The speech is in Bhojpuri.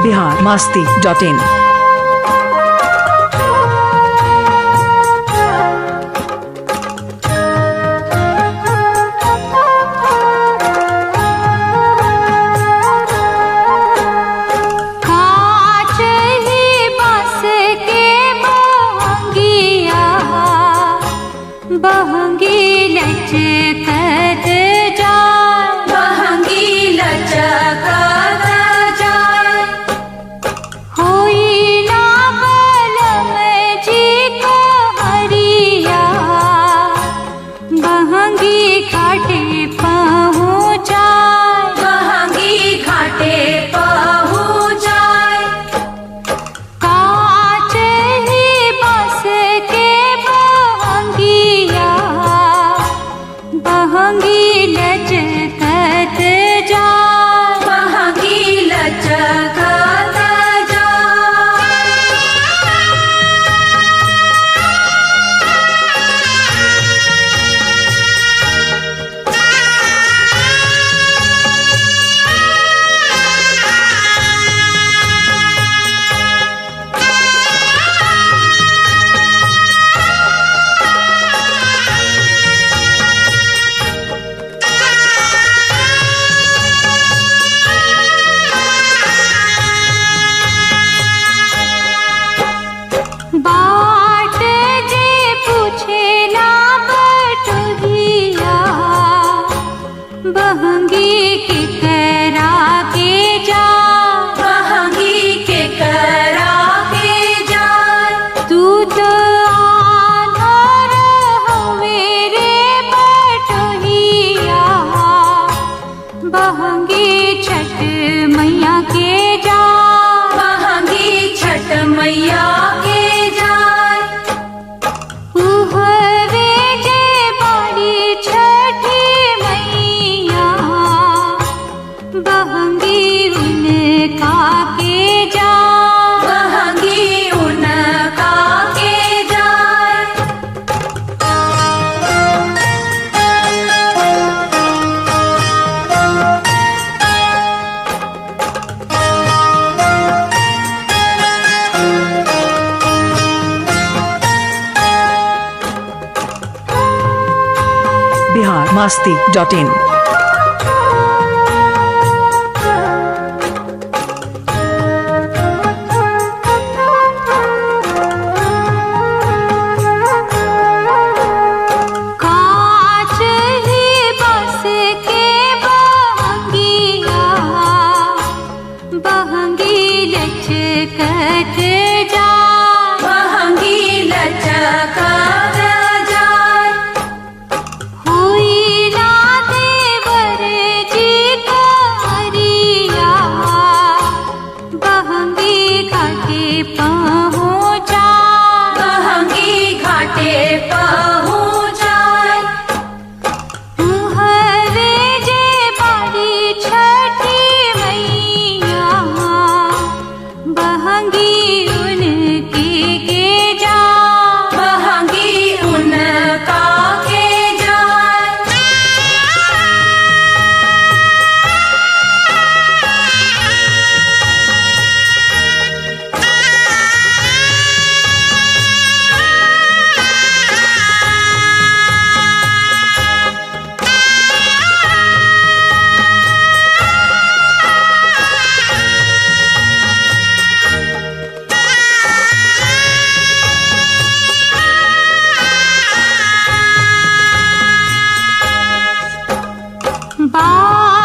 biharmasti.in। बहंगी लचकत जाए, बहंगी लचकत जाए, होई ना बलम जी को हरिया, बहंगी घाटे पहुँचाए, बहंगी घाटे पहुँचाए। कांच ही बस के बहंगी लचकत जाए, बहंगी लचकत जाए। बाट जे पूछेला बटुहिया, बहंगी के करा के जा, बहंगी के करा के जा। तू तो आधार हवे रे बटुहिया, बहंगी छठ मैया के जा, बहंगी छठ मैया के बहंगी उनका के जा, बहंगी उनका के जाए। biharmasti.in। बहंगी लचकत जाए, बहंगी लचकत जाए, हुई ना देवर जी को हरिया, बहंगी घाटे पहुँचाए, बहंगी घाटे पहुँचाए। हरे जे बाड़ी छठी मैया, बहंगी उनके के जा, बहंगी उनका के जाए। बा